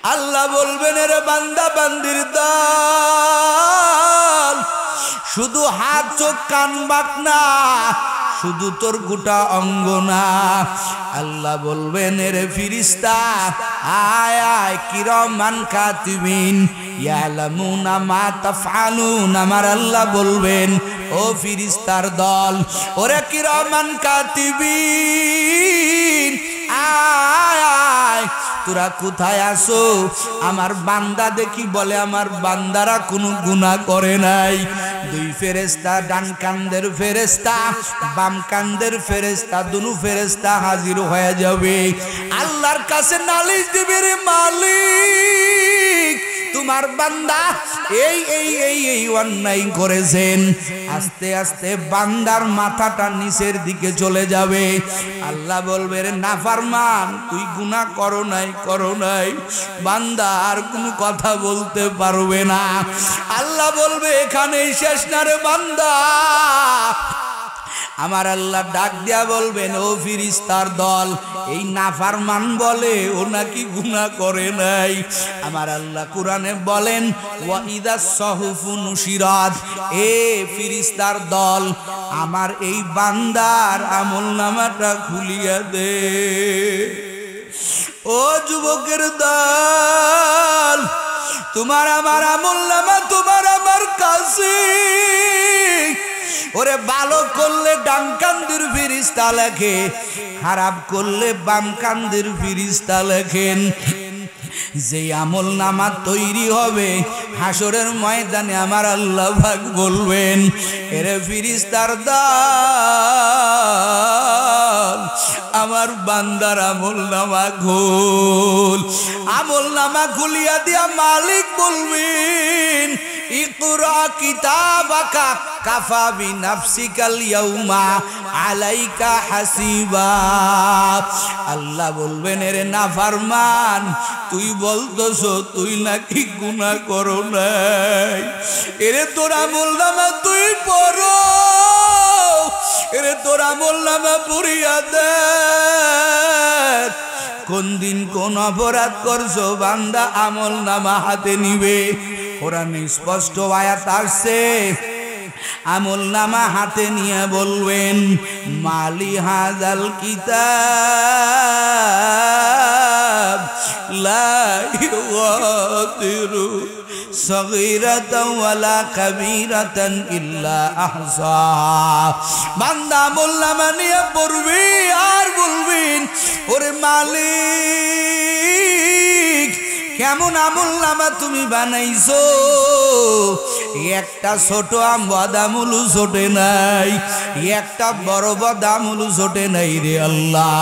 আল্লাহ বলবেন রে বান্দা বান্দির দল শুধু হাত চোখ কান বাক না শুধু তোর গোটা অঙ্গ না আল্লাহ বলবেন রে ফেরেশতা আয় আয় কিরামান কাতিবিন ইয়ালামুনা মা তাফআলুন আমার আল্লাহ বলবেন ও ফেরেশতার দল ওরে কিরামান কাতিবিন আয় আয় তোরা কোথায় আসো আমার বান্দা দেখি বলে আমার বান্দারা কোনো গুনাহ করে নাই দুই ফেরেশতা ডান কান্দের ফেরেশতা বাম কান্দের ফেরেশতা দুনো ফেরেশতা হাজির হয়ে যাবে আল্লাহর কাছে নালিশ দিবে রে মালিক তোমার বান্দা এই এই এই এই অন্যায় করেছেন আস্তে আস্তে বান্দার মাথাটা নিচের দিকে চলে যাবে আল্লাহ বলবে রে নাফরমান তুই গুনাহ করো নাই বান্দা আর কোনো কথা বলতে পারবে না আল্লাহ বলবে এখানেই শেষ না রে বান্দা আমার আল্লাহ ডাক দিয়া বলবেন ও ফেরেশতার দল এই নাফরমান বলে ও নাকি গুনাহ করে নাই আমার আল্লাহ কোরআনে বলেন ওয়া ইদাস সাহুফু নুশিরাত এ ফেরেশতার দল আমার এই বান্দার আমলনামাটা খুলিয়া দে ও যুবকের দল তোমার আমার আমলনামা তোমার আমার কাছে ওরে ভালো করলে ডান কান্দের ফেরেশতা লেখে খারাপ করলে বাম কান্দের ফেরেশতা লেখেন যে আমলনামা তৈরি হবে হাসরের ময়দানে আমার আল্লাহ পাক বলবেন এরে ফেরেশতার দল আমার বান্দার আমলনামা খোল আমলনামা খুলিয়া দিয়া মালিক বলবেন ইকরা কিতাবাকা কাফা বিনাফসিকাল ইয়াউমা আলাইকা হাসিবা আল্লাহ বলবেন রে নাফরমান তুই বলতছ তুই নাকি গুনাহ করো নাই এরে তোর আমলনামা তুই পড়ো এরে তোর আমলনামা পড়িয়া দে কোন দিন কোন অপরাধ করছো বান্দা আমলনামা হাতে নিবে কোরআনে স্পষ্ট আয়াত আছে আমলনামা হাতে নিয়ে বলবেন মালি হাযাল কিতাব লা ইউগাদিরু সগীরাতান ওয়ালা কাবীরাতান ইল্লা আহসাহা বান্দা আমলনামা নিয়ে পড়বি আর বলবেন ওরে মালিক কেমন আমলনামা তুমি বানাইছো একটা ছোট বাদামুলু ছোটে নাই একটা বড় বাদামুলু ছোটে নাই রে আল্লাহ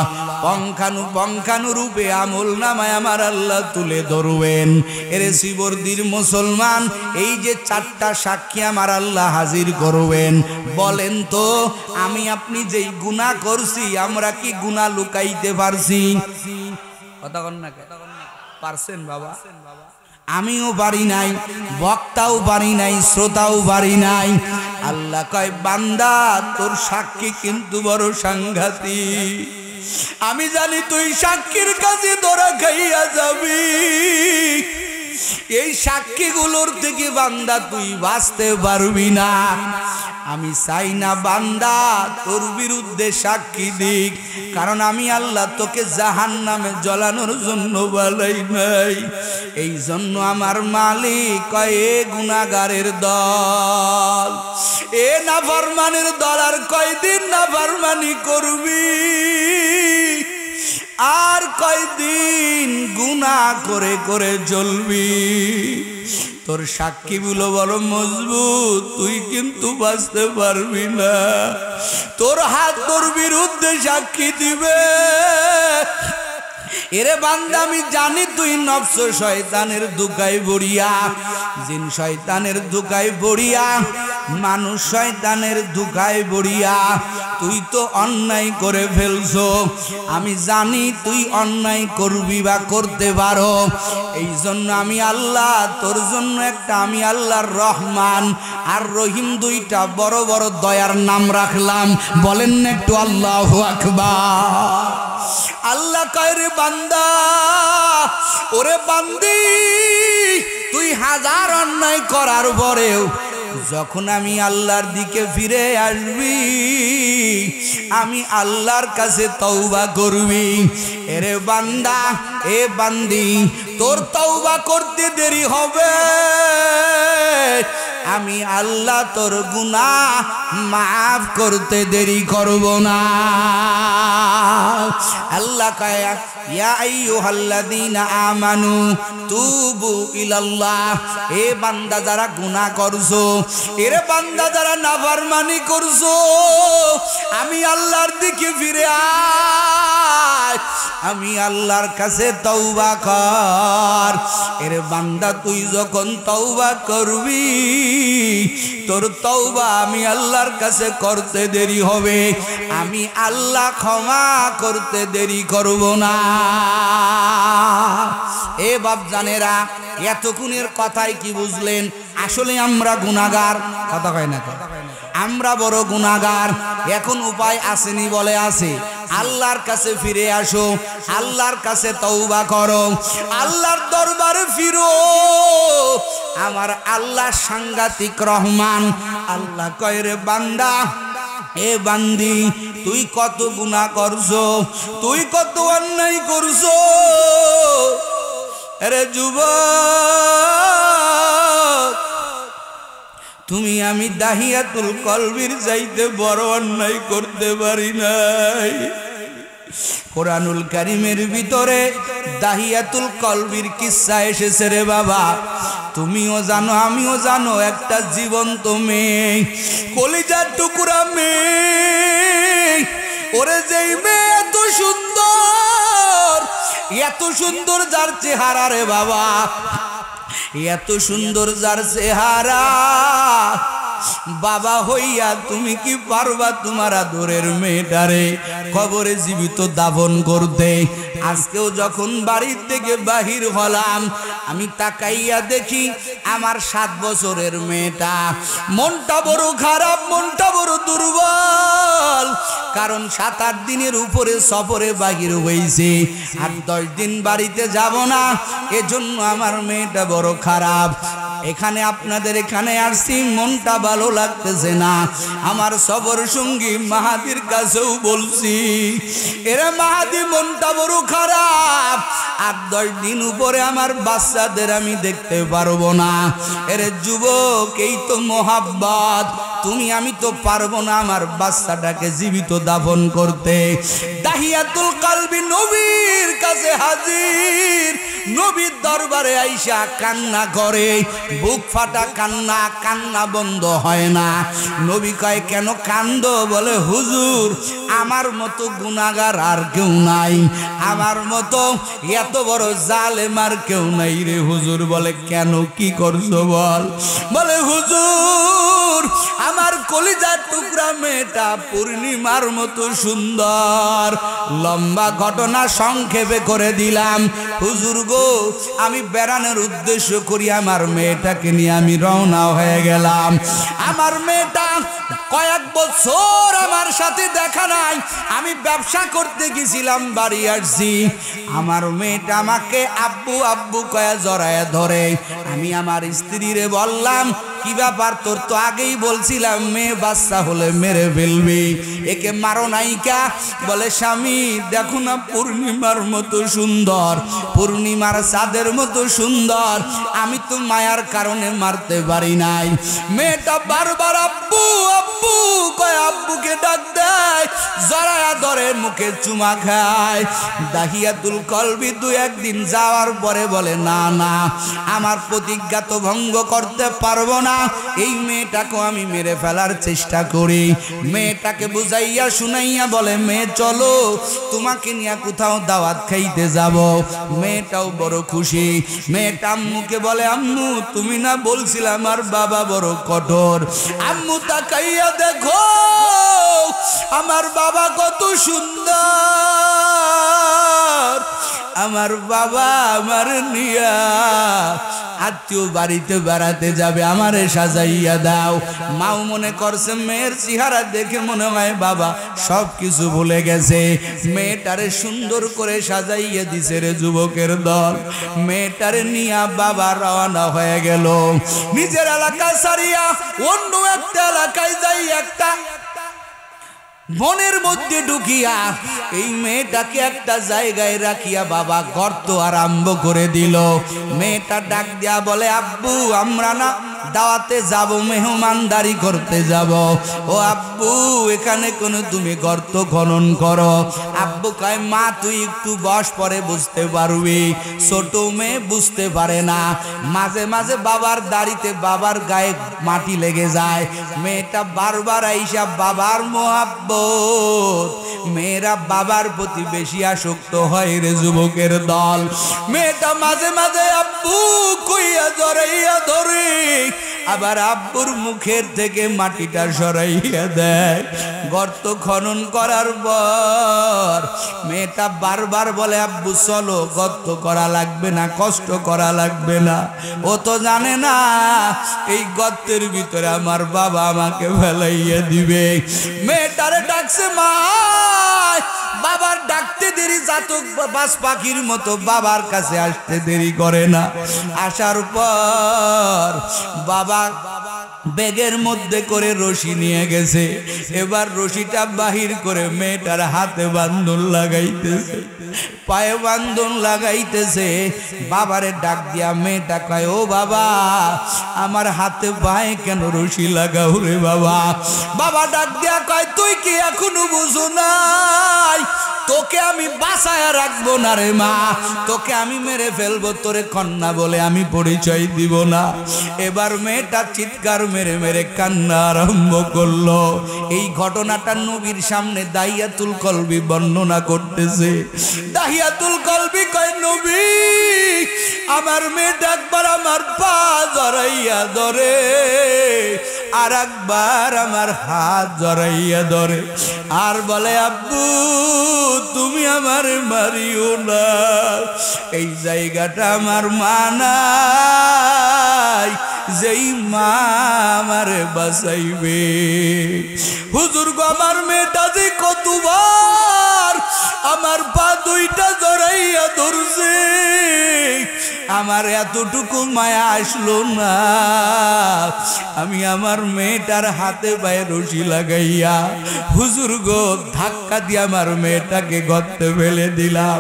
পঙ্খানু রূপে আমলনামায় আমার আল্লাহ তুলে ধরবেন এরে শিবরদির মুসলমান এই যে চারটা সাক্ষী আমার আল্লাহ হাজির করবেন বলেন তো আমি আপনি যেই গুনাহ করছি আমরা কি গুনাহ লুকাইতে পারছি কথা কন না পারছেন বাবা আমিও পারি নাই বক্তাও পারি নাই শ্রোতাও পারি নাই আল্লাহ কয় বান্দা তোর সাক্ষী কিন্তু বড় সাংঘাতিক আমি জানি তুই সাক্ষীর কাছে ধরা খাইয়া যাবি এই সাক্ষীগুলোর থেকে বান্দা তুই বাঁচতে পারবি না আমি চাই না বান্দা তোর বিরুদ্ধে সাক্ষী দিক কারণ আমি আল্লাহ তোকে জাহান্নামে জ্বলানোর জন্য বলাই নাই এই জন্য আমার মালিক কয় এ গুনাহগারের দল এ নাফরমানের দল আর কয়দিন নাফরমানি করবি আর কয়দিন গুনাহ করে করে চলবি তোর সাক্ষীগুলো বড় মজবুত তুই কিন্তু বাঁচতে পারবি না তোর হাত তোর বিরুদ্ধে সাক্ষী দিবে এরে বান্দা আমি জানি তুই নফস শয়তানের ধোঁকায় পড়িয়া জিন শয়তানের ধোঁকায় পড়িয়া মানুষ শয়তানের ধোঁকায় পড়িয়া তুই তো অন্যায় করে ফেলছো। আমি জানি তুই অন্যায় করবি বা করতে পারো, এই জন্য আমি আল্লাহ তোর জন্য একটা আমি আল্লাহর রহমান আর রহিম দুইটা বড় বড় দয়ার নাম রাখলাম। বলেন না একটু আল্লাহু আকবার। আল্লাহ কয় রে বান্দা, ওরে বান্দি, তুই হাজার অন্যায় করার পরেও যখন আমি আল্লাহর দিকে ফিরে আসবি, আমি আল্লাহর কাছে তওবা করবি। এরে বান্দা, এ বান্দি, তোর তওবা করতে দেরি হবে, আমি আল্লাহ তোর গুনাহ মাফ করতে দেরি করব না। আল্লাহ কয় ইয়া আইয়ুহাল্লাযীনা আমানু তুবু ইলাল্লাহ। এ বান্দা যারা গুনাহ করছো, এরে বান্দা যারা নাফরমানি করছো, আমি আল্লাহর দিকে ফিরে আয়, আমি আল্লাহর কাছে তওবা কর। এরে বান্দা, তুই যখন তওবা করবি, তোর তওবা আমি আল্লাহর কাছে করতে দেরি হবে, আমি আল্লাহ ক্ষমা করতে দেরি করব না। এ বাপজানেরা, এতক্ষণের কথাই কি বুঝলেন? আসলে আমরা গুনাহগার, কথা কয় না, আমরা বড় গুনাহগার। এখন উপায় আসেনি? বলে আছে। আল্লাহর কাছে ফিরে আসো, আল্লাহর কাছে তওবা করো, আল্লাহর দরবারে ফিরো। আমার আল্লাহ সাংঘাতিক রহমান। আল্লাহ কয় রে বান্দা, এ বান্দি, তুই কত গুনাহ করছো, তুই কত অন্যায় করছো। আরে যুবক, তুমি আমি দাহিয়াতুল কলবির চাইতে বড় অন্যায় করতে পারি নাই। কোরআনুল কারীমের ভিতরে দাহিয়াতুল কলবির কিসসা এসেছে রে বাবা। তুমিও জানো, আমিও জানো, একটা জীবন্ত মেয়ে, কলিজার টুকরা মেয়ে। ওরে যেই মেয়ে এত সুন্দর, এত সুন্দর যার চেহারা রে বাবা, এত সুন্দর যার চেহারা, বাবা হইয়া তুমি কি পারবা তোমার আদরের মেয়েটারে কবরে জীবিত দাফন করতে? আজকেও যখন বাড়ি থেকে বাহির হলাম, আমি তাকাইয়া দেখি আমার 7 বছরের মেয়েটা। মনটা বড় খারাপ, মনটা বড় দুর্বল, কারণ 7-8 দিনের উপরে সফরে বাহির হইছে, আর 10 দিন বাড়িতে যাব না, এজন্য আমার মেয়েটা বড় খারাপ। এখানে আপনাদের এখানে আসছি, মনটা ভালো লাগতেছে না। আমার সবর সঙ্গী মাহাদির কাছেও বলছি, এরা মাহাদি মনটা বড় খারাপ, আর 10 দিন উপরে আমার বাচ্চাদের আমি দেখতে পারবো না। এরে যুবক, এই তো মোহাব্বত, তুমি আমি তো পারবো না আমার বাচ্চাটাকে জীবিত দাফন করতে। দাহিয়াতুল কলবি নবীর কাছে হাজির, নবীর দরবারে আইসা কান্না করে, বুক ফাটা কান্না, কান্না বন্ধ হয় না। নবী কয় কেন কান্দো? বলে হুজুর, আমার মতো গুনাহগার আর কেউ নাই, আমার মতো এত বড় জালেম আর কেউ নাই রে হুজুর। বলে কেন, কি করছো বল? বলে হুজুর, আমার কলিজার টুকরা মেয়েটা পূর্ণিমার মতো সুন্দর। লম্বা ঘটনা সংক্ষেপে করে দিলাম। হুজুর গো, আমি বেড়ানোর উদ্দেশ্য করি আমার মেয়েটাকে নিয়ে আমি রওনা হয়ে গেলাম। আমার মেয়েটা কয়েক বছর আমার সাথে দেখা নাই, আমি ব্যবসা করতে গেছিলাম, বাড়ি আসছি, আমার মেয়েটা আমাকে আব্বু আব্বু কয়া জড়ায় ধরে। আমি আমার স্ত্রীরে বললাম, কি ব্যাপার তোর? তো আগেই বলছিলাম মেয়ে বাচ্চা হলে মেরে ফেলবি, একে মারো নাইকা। বলে স্বামী দেখো না, পূর্ণিমার মতো সুন্দর, পূর্ণিমার চাঁদের মতো সুন্দর, আমি তো মায়ার কারণে মারতে পারি নাই। মেয়েটা বারবার আব্বু আব্বু আব্বু কয় আব্বুকে ডাক দেয় জড়ায়া ধরে মুখে চুমা খায় দাহিয়াতুল কলবি দুই একদিন যাওয়ার পরে বলে না না আমার প্রতিজ্ঞা তো ভঙ্গ করতে পারবো না এই মেয়েটাকে আমি মেরে ফেলার চেষ্টা করি মেয়েটাকে বুঝাইয়া শুনাইয়া বলে মেয়ে চলো তোমাকে নিয়ে কোথাও দাওয়াত খাইতে যাব মেয়েটাও বড় খুশি মেয়েটা আম্মুকে বলে আম্মু তুমি না বলছিলে আমার বাবা বড় কঠোর আম্মু তাকাইয়া দেখো আমার বাবা কত সুন্দর আমার বাবা আমার নিয়া আত্মীয় বাড়িতে বেড়াতে যাবে আমারে সাজাইয়া দাও মাও মনে করছে মেয়ের চেহারা দেখে মনে হয় বাবা সব কিছু ভুলে গেছে মেয়েটারে সুন্দর করে সাজাইয়া দিছে রে যুবকের দল মেয়েটারে নিয়া বাবা রওনা হয়ে গেল নিজের এলাকা ছাড়িয়া অন্য একটা এলাকায় যাই একটা বনের মধ্যে ঢুকিয়া এই মেয়েটাকে একটা জায়গায় রাখিয়া বাবা গর্ত আরম্ভ করে দিল মেয়েটা ডাক দিয়া বলে আব্বু আমরা না দাওয়াতে যাব মেহমানদারি করতে যাব ও আব্বু এখানে কোন তুমি গর্ত খনন করো আব্বু কয় মা তুই একটু বস পরে বুঝতে পারবি ছোট মেয়ে বুঝতে পারে না মাঝে মাঝে বাবার দাড়িতে বাবার গায়ে মাটি লেগে যায় মেয়েটা বারবার আইসা বাবার মোহাব্বত মেয়েরা বাবার প্রতি বেশি আসক্ত হয় রে যুবকের দল মেয়েটা মাঝে মাঝে আব্বু কইয়া জড়াইয়া ধরে আবার আব্বুর মুখের থেকে মাটিটা সরাইয়া দেয় গর্ত খনন করার পর মেয়েটা বারবার বলে আব্বু চলো গর্ত করা লাগবে না কষ্ট করা লাগবে না ও তো জানে না এই গর্তের ভিতরে আমার বাবা আমাকে ফেলাইয়া দিবে মেয়েটারে ডাকছে মা বাবার ডাকতে দেরি জাতক বাস পাখির মতো বাবার কাছে আসতে দেরি করে না আসার পর বাবা ব্যাগের মধ্যে করে রশি নিয়ে গেছে এবার রশিটা বাহির করে মেয়েটার হাতে বান্ধন লাগাইতেছে পায়ে বান্ধন লাগাইতেছে বাবারে ডাক দিয়া মেয়েটা কয় ও বাবা আমার হাতে পায়ে কেন রশি লাগাও রে বাবা বাবা ডাক দিয়া কয় তুই কি এখনো বুঝো নাই তোকে আমি বাঁচায়া রাখবো না রে মা তোকে আমি মেরে ফেলবো তোরে কন্যা বলে আমি পরিচয় দিব না এবার মেয়েটা চিৎকার মেরে মেরে কান্না আরম্ভ করলো এই ঘটনাটা নবীর সামনে দাহিয়াতুল কলবি বর্ণনা করতেছে দাহিয়াতুল কলবি কয় নবী আমার মেয়েটা একবার আমার পা জড়াইয়া ধরে আর একবার আমার হাত জড়াইয়া ধরে আর বলে আব্বু তুমি আমার মারিও না এই জায়গাটা আমার মা নাই যেই মা আমারে বাঁচাইবে হুজুর গো আমার মেয়েটা যে কতবার আমার পা দুইটা জড়াইয়া ধরছে আমার এতটুকু মায়া আসলো না আমি আমার মেয়েটার হাতে পায়ে রশি লাগাইয়া হুজুর গো ধাক্কা দিয়ে আমার মেয়েটাকে গর্তে ফেলে দিলাম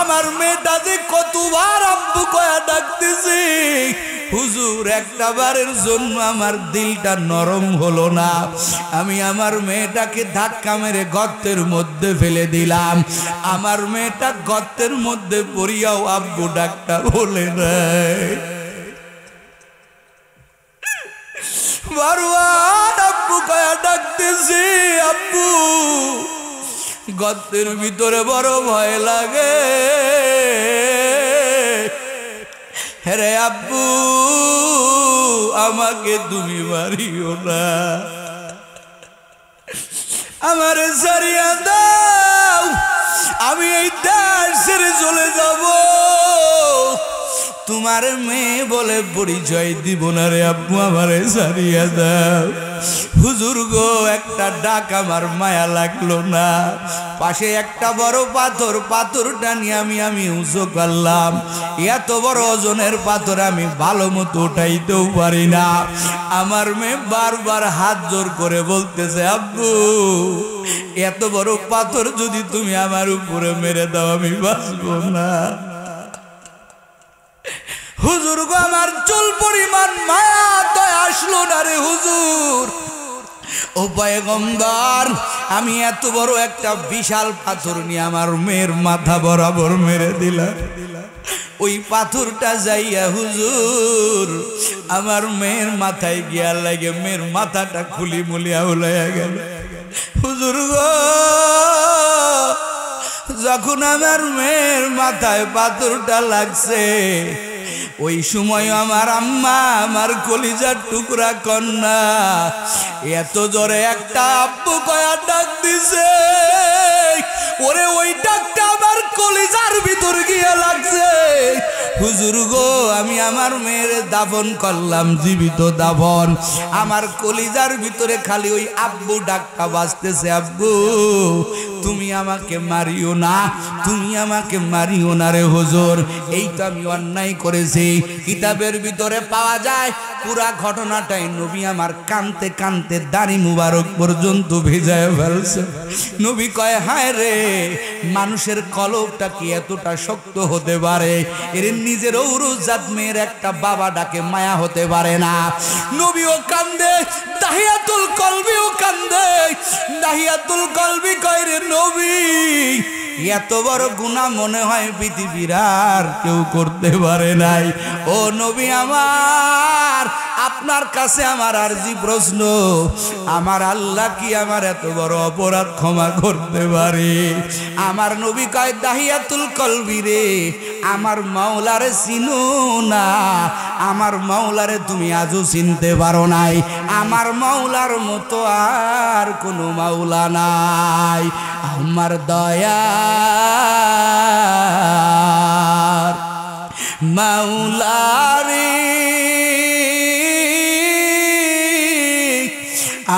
আমার মেয়েটা যে কতবার আব্বু কয়া ডাকতেছে হুজুর একটা বারের জন্য আমার দিলটা নরম হলো না আমি আমার মেয়েটাকে ধাক্কা মেরে গর্তের মধ্যে ফেলে দিলাম আমার মেয়েটা গর্তের মধ্যে পড়িয়াও আব্বু ডাকটা বলে নাই বারবার আব্বু কয়া ডাকতেছি আব্বু গর্তের ভিতরে বড় ভয় লাগে হেরে আব্বু আমাকে তুমি মারিও না আমারে ছাড়িয়া দাও আমি এই দেশ ছেড়ে চলে যাব তোমার মেয়ে বলে পরিচয় দিব না রে আব্বু আমারে ছাড়িয়া দাও হুজুর গো একটা ডাক আমার মায়া লাগলো না পাশে একটা বড় পাথরটা নিয়ে আমি উঁচু করলাম এত বড় ওজনের পাথর আমি ভালো মতো উঠাইতেও পারি না আমার মেয়ে বারবার হাত জোর করে বলতেছে আব্বু এত বড় পাথর যদি তুমি আমার উপরে মেরে দাও আমি বাঁচবো না হুজুর গো আমার চুল পরিমাণ মায়া তো আসলো না রে হুজুর ও পয়গম্বর, আমি এত বড় একটা বিশাল পাথর নিয়ে আমার মেয়ের মাথা বরাবর মেরে দিলাম। ওই পাথরটা যাইয়া হুজুর আমার মেয়ের মাথায় গিয়া লাগে, মেয়ের মাথাটা খুলি মুলিয়া উলাইয়া গেল। হুজুর গো, যখন আমার মেয়ের মাথায় পাথরটা লাগছে, ওই সময় আমার আম্মা, আমার কলিজার টুকরা কন্যা এত জোরে একটা আব্বু কয়া ডাক দিছে, ওরে ওই ডাকটা আমার কলিজার ভিতর গিয়ে লাগছে। হুজুর গো, আমি আমার মেয়ের দাফন করলাম, জীবিত দাফন, আমার কলিজার ভিতরে খালি ওই আব্বু ডাকটা বাজতেছে, আব্বু তুমি আমাকে মারিও না, তুমি আমাকে মারিও না রে হুজুর, এই তো আমি অন্যায় করেছি। কিতাবের ভিতরে পাওয়া যায় পুরা ঘটনাটাই নবী আমার কানতে কানতে দাড়ি মুবারক পর্যন্ত ভেজায় ফেলছে। নবী কয়, হায় রে, মানুষের কলবটা কি এতটা শক্ত হতে পারে? এর নিজের ঔরজাত মেয়ের একটা বাবা ডাকে মায়া হতে পারে না। নবীও কান্দে, দাহিয়াতুল কলবিও কান্দে। দাহিয়াতুল কলবি কয়, রে নবী, এত বড় গুনাহ মনে হয় পৃথিবীর আর কেউ করতে পারে নাই। ও নবী আমার, আপনার কাছে আমার আরজি প্রশ্ন, আমার আল্লাহ কি আমার এত বড় অপরাধ ক্ষমা করতে পারে? আমার নবী কয়, দাহিয়াতুল কলবি রে, আমার মাওলারে চিনো না, আমার মাওলারে তুমি আজও চিনতে পারো নাই। আমার মাওলার মতো আর কোনো মাওলা নাই। আমার দয়ার মাওলারে,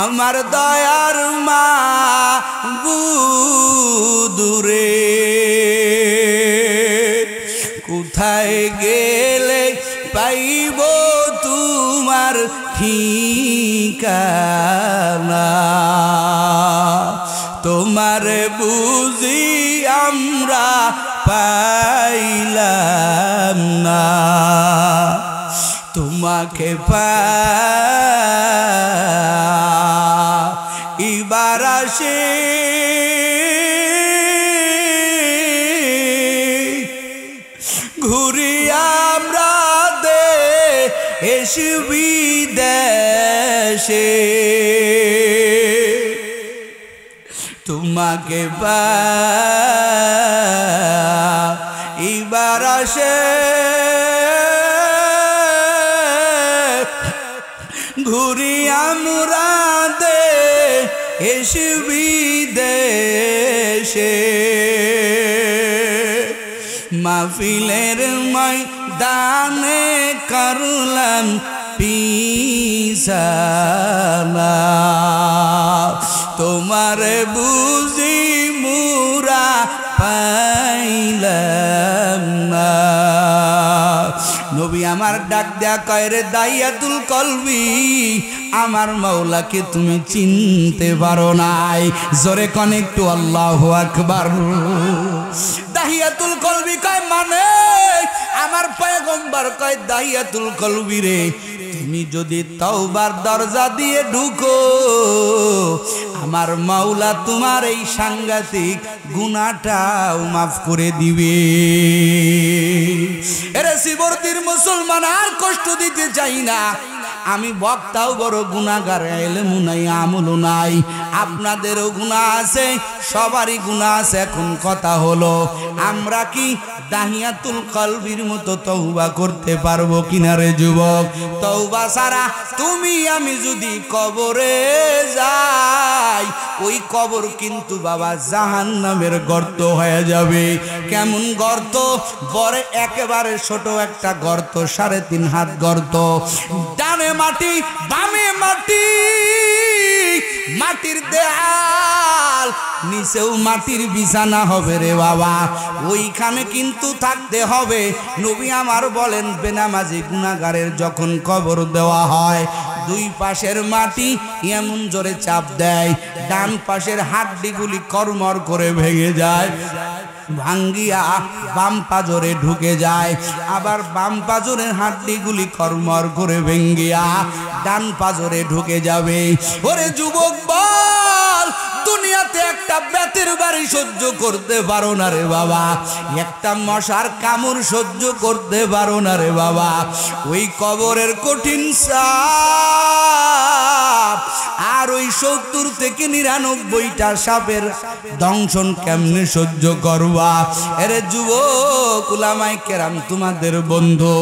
আমার দয়ার মাবুদুরে, কোথায় গেলে পাইব তোমার ঠিকানা? তোমার বুঝি আমরা পাইলাম না, তোমাকে পাইবার আসে ঘুরি আমরা দেশ বিদেশে, তোমাকে পাইবার আসে ঘুরি আমরা দেশ বিদেশে। মাহফিলের ময়দানে করলাম পিছানা, তোমার বুঝি মুরা পাইলাম না। নবী আমার ডাক দেয়া কয়, রে দাহিয়াতুল কলবি, আমার মাওলাকে তুমি চিনতে পারো নাই। জোরে কোন একটু আল্লাহু আকবার। দাহিয়াতুল কলবি কয়, মানে আমার পয়গম্বর কয়, দাহিয়াতুল কলবি রে, তুমি যদি তওবার দরজা দিয়ে ঢুকো, আমার মাওলা তোমার এই সাংঘাতিক গুনাহটাও মাফ করে দিবে। এরে শিবর্তির মুসলমান, আর কষ্ট দিতে চাই না। আমি বক্তাও বড় গুনাহগার, ইলমু নাই, আমলও নাই। আপনাদেরও গুনাহ আছে, সবারই গুনাহ আছে। এখন কথা হলো, আমরা কি দাহিয়াতুল কলবির মতো তওবা করতে পারবো কিনা রে যুবক? তওবা ছাড়া তুমি আমি যদি কবরে যাই, ওই কবর কিন্তু বাবা জাহান্নামের গর্ত হয়ে যাবে। কেমন গর্ত? বড় একেবারে ছোট একটা গর্ত, 3.5 হাত গর্ত, ডানে মাটি বামে মাটি, মাটির দেয়াল, নিচেও মাটির বিছানা হবে রে বাবা। ওইখানে কিন্তু থাকতে হবে। নবী আমার বলেন, বেনামাজি গুনাহগারের যখন কবর দেওয়া হয়, দুই পাশের মাটি এমন জোরে চাপ দেয়, ডান পাশের হাড্ডিগুলি কর্মর করে ভেঙে যায়। ভাঙ্গিয়া বাম পাজরে ঢুকে যায়, আবার বাম পাজরের হাড্ডিগুলি কর্মর করে ভেঙ্গিয়া ডান পাজরে ঢুকে যাবে। ওরে যুবক বল, দুনিয়াতে একটা বেতের বাড়ি সহ্য করতে পারো না রে বাবা, একটা মশার কামড় সহ্য করতে পারো না রে বাবা, ওই কবরের কঠিন সাপ আর ওই 70 থেকে 99টা সাপের দংশন কেমনে সহ্য করবা? এরে যুবক, উলামায়ে কেরাম তোমাদের বন্ধু,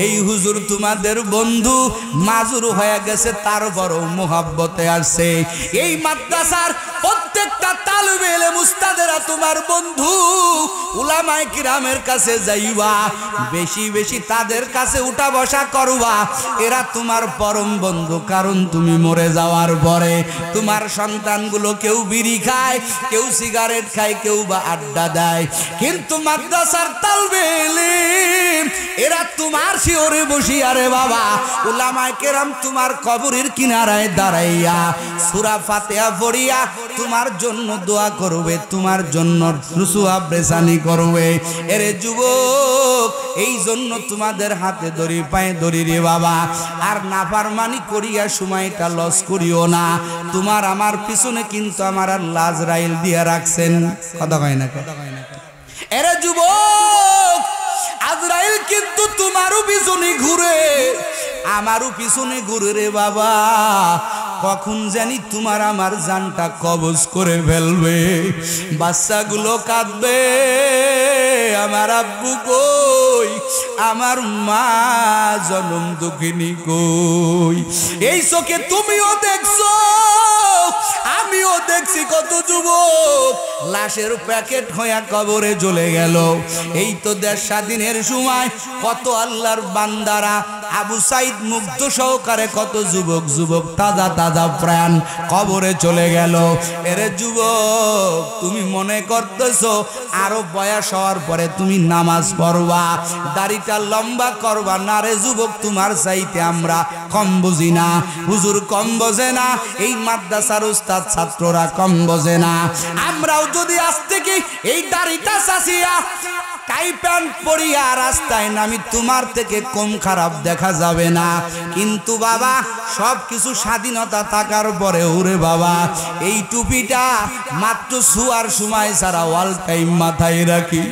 এই হুজুর তোমাদের বন্ধু, মাজুর হয়ে গেছে তারপরও মুহাব্বতে আসছে। এই মাদ্রাসার প্রত্যেকটা তালিবে ইলম উস্তাদেরা তোমার বন্ধু, উলামায়ে কিরামের কাছে যাইবা, বেশি বেশি তাদের কাছে উঠা বসা করবা, এরা তোমার পরম বন্ধু। কারণ তুমি মরে যাওয়ার পরে তোমার সন্তানগুলো কেউ বিড়ি খায়, কেউ সিগারেট খায়, কেউ বা আড্ডা দেয়, কিন্তু মাদ্রাসার তালিবে ইলম এরা তোমার শিওরে বসিয়া রে বাবা, উলামায়ে কেরাম তোমার কবরের কিনারায় দাঁড়াইয়া সূরা ফাতিহা পড়িয়া তোমার জন্য দোয়া করবে, তোমার জন্য রুসুয়া বেসানি করবে। এরে যুবক, এই জন্য তোমাদের হাতে ধরি পায়ে ধরি রে বাবা, আর নাফরমানি করিয়া সময়টা লস করিও না। তোমার আমার পিছনে কিন্তু আমার আল্লাহ আজরাইল দিয়া রাখছেন, কথা কয় না? এরে যুবক, আজরাইল কিন্তু তোমারও পিছনে ঘুরে, আমারও পিছনে ঘুরে রে বাবা, কখন জানি তোমার আমার জানটা কবজ করে ফেলবে। বাচ্চাগুলো কাঁদবে, আমার আব্বু কই, আমার মা জনম দুঃখিনী কই। এই চোখে তুমিও দেখছো, আমিও দেখছি কত যুবক লাশের প্যাকেট হইয়া কবরে চলে গেল। এই তো দেশ স্বাধীনের সময় কত আল্লাহর বান্দারা, আবু সাইদ মুগ্ধ সহকারে কত যুবক যুবক তাজা তাজা প্রাণ কবরে চলে গেল। এরে যুবক, তুমি মনে করতেছো আরো বয়স হওয়ার পরে তুমি নামাজ পড়বা, দাড়িটা লম্বা করবা? না রে যুবক, তোমার চাইতে আমরা কম বুঝি না, হুজুর কম বোঝে না, এই মাদ্রাসার উস্তাদ ছাত্ররা কম বোঝে না। আমরাও যদি আজ থেকে এই দাড়িটা চাচিয়া টাই প্যান্ট পরিয়া রাস্তায় নামি, তোমার থেকে কম খারাপ দেখা যাবে না। কিন্তু বাবা, সব কিছু স্বাধীনতা থাকার পরে ওরে বাবা, এই টুপিটা মাত্র শুয়ার সময় ছাড়া অল টাইম মাথায় রাখি,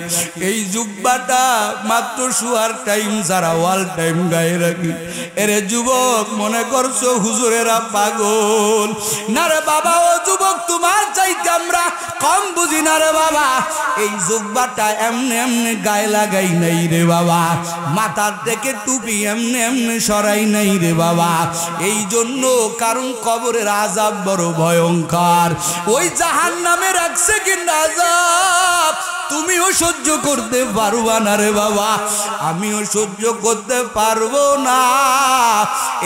এই জুব্বাটা মাত্র শুয়ার টাইম ছাড়া অল টাইম গায়ে রাখি। এরে যুবক, মনে করছো হুজুরেরা পাগল? না রে বাবা, ও যুবক, তোমার চাইতে আমরা কম বুঝি না রে বাবা। এই জুব্বাটা এমনি এমনি গায়ে লাগাই নাই রে বাবা, মাথার থেকে টুপি এমনি এমনি সরাই নাই রে বাবা। এই জন্য, কারণ কবরের আযাব বড় ভয়ঙ্কর, ওই জাহান্নামের এক সেকেন্ড আযাব তুমিও সহ্য করতে পারবা না রে বাবা, আমিও সহ্য করতে পারবো না।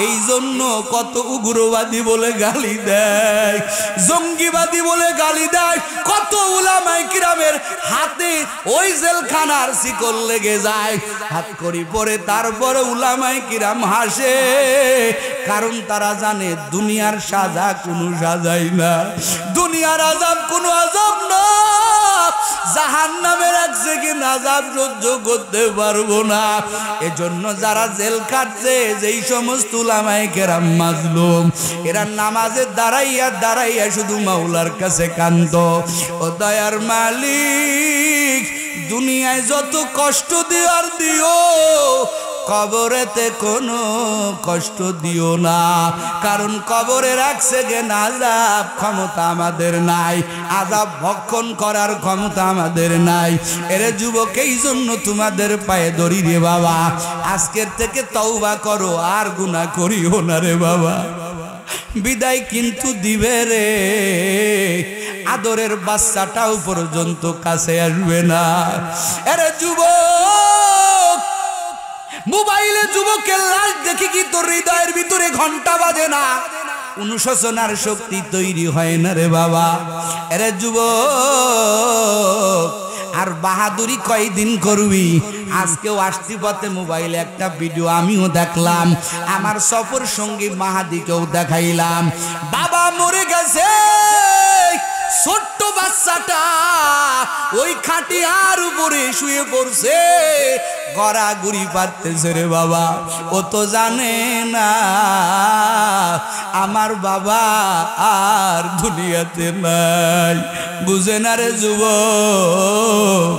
এই জন্য কত উগ্রবাদী বলে গালি দেয়, জঙ্গিবাদী বলে গালি দেয়, কত উলামায়ে কিরামের হাতে ওই জেলখানার শিকল লেগে যায়, হাত করি পরে তারপরে উলামায়ে কিরাম হাসে, কারণ তারা জানে দুনিয়ার সাজা কোনো সাজাই না, দুনিয়ার আযাব কোনো আযাব না, জাহান্নামের এক সেকেন্ড আযাব সহ্য করতে পারবো না। এজন্য যারা জেল কাটছে, যেই সমস্ত উলামায়ে কেরাম মাজলুম, এরা নামাজে দাঁড়াইয়া দাঁড়াইয়া শুধু মাওলার কাছে কান্ত, ও দয়ার মালিক, দুনিয়ায় যত কষ্ট দেওয়ার দিও, কবরেতে কোনো কষ্ট দিও না, কারণ কবরে রাখছে গে আযাব ক্ষমতা আমাদের নাই, আযাব ভক্ষণ করার ক্ষমতা আমাদের নাই। এরে যুবক, এই জন্য তোমাদের পায়ে ধরি রে বাবা, আজকের থেকে তওবা করো, আর গুনাহ করিও না রে বাবা। বিদায় কিন্তু দিবে রে, আদরের বাচ্চাটাও পর্যন্ত কাছে আসবে না। এরে যুবক, মোবাইলে যুবকের লাশ দেখি কি তোর হৃদয়ের ভিতরে ঘন্টা বাজে না? অনুশোচনার শক্তি তৈরি হয় না রে বাবা। এরে যুবক, আর বাহাদুরি কয়দিন করবি? আজকেও আসতি পথে মোবাইলে একটা ভিডিও আমিও দেখলাম, আমার সফর সঙ্গী মাহাদিকেও দেখাইলাম, বাবা মরে গেছে, ছোট্ট বাচ্চাটা ওই খাটিয়ার উপরে শুয়ে পড়ছে, গড়াগড়ি পারতেছে রে বাবা। ও তো জানে না আমার বাবা আর দুনিয়াতে নাই। বুঝে না রে যুবক,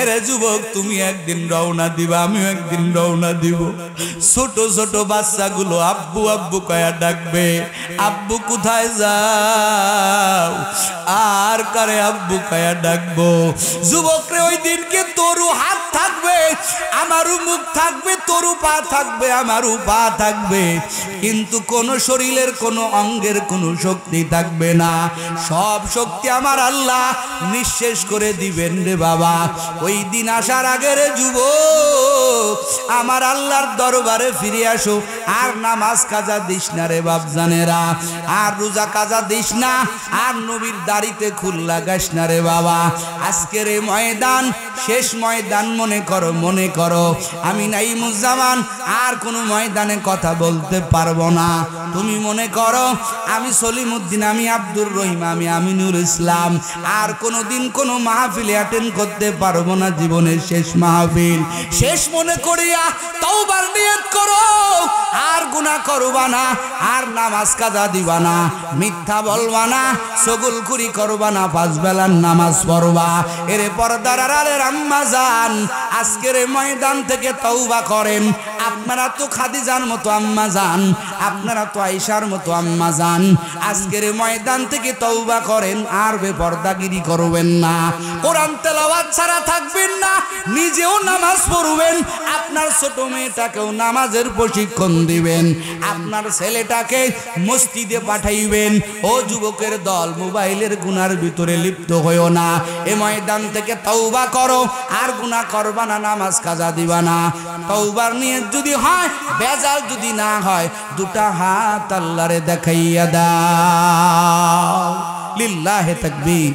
এরে যুবক, তুমি একদিন রওনা দিবা, আমিও একদিন রওনা দিব। ছোট ছোট বাচ্চাগুলো আব্বু আব্বু কয়া ডাকবে, আব্বু কোথায় যাও, আর কারে আব্বু কয়া ডাকবো। যুবক রে, ওই দিনকে তোরও হাত থাকবে, আমারও মুখ থাকবে, তোরও পা থাকবে, আমারও পা থাকবে, কিন্তু কোন শরীরের কোন অঙ্গের কোনো শক্তি থাকবে না। সব শক্তি আমার আল্লাহ নিঃশেষ করে দিবেন রে বাবা। ওই দিন আসার আগে রে যুবক, আমার আল্লাহর দরবারে ফিরে আসো। আর নামাজ কাজা দিস না রে বাপজানেরা, আর রোজা কাজা দিস না, আর নবীর দাড়িতে খুল লাগাস না রে বাবা। আজকের এই ময়দান শেষ ময়দান মনে করো, মনে করো। আমি নাইমুজ্জামান আর কোনো ময়দানে কথা বলতে পারবো না। তুমি মনে করো আমি সলিমউদ্দিন, আমি আব্দুর রহিম, আমি আমিনুর ইসলাম আর কোনোদিন কোনো মাহফিলে অ্যাটেন্ড করতে পারবো না। জীবনের শেষ মাহফিল, শেষ মনে করিয়া তওবার নিয়ত করো। আর গুনাহ করবা না, আর নামাজ কাজা দিবা না, মিথ্যা বলবা না, চগলখুরি করবা না, পাঁচ বেলার নামাজ পড়বা। এরে পর্দার আড়ালের আম্মা জান, আজকের এই ময়দান থেকে তওবা করেন। আপনারা তো খাদিজার মতো আম্মা জান, আপনারা তো আয়েশার মতো আম্মা জান। আজকের এই ময়দান থেকে তওবা করেন, আর বেপরদাগিরি করবেন না, কোরআন তেলাওয়াত ছাড়া থাকবেন না, নিজেও নামাজ পড়বেন, আপনার ছোট মেয়েটাকেও নামাজের প্রশিক্ষণ দিবেন, আপনার ছেলেটাকে মসজিদে পাঠাইবেন। ও যুবকের দল, মোবাইলের গুনার ভিতরে লিপ্ত হইও না। এ ময়দান থেকে তওবা করো, আর গুনাহ করবা না, নামাজ কাজা দিবা না। তওবার নিয়ত যদি হয়, বেজাল যদি না হয়, দুটা হাত আল্লাহরে দেখাইয়া দাও। লিল্লাহি তাকবীর।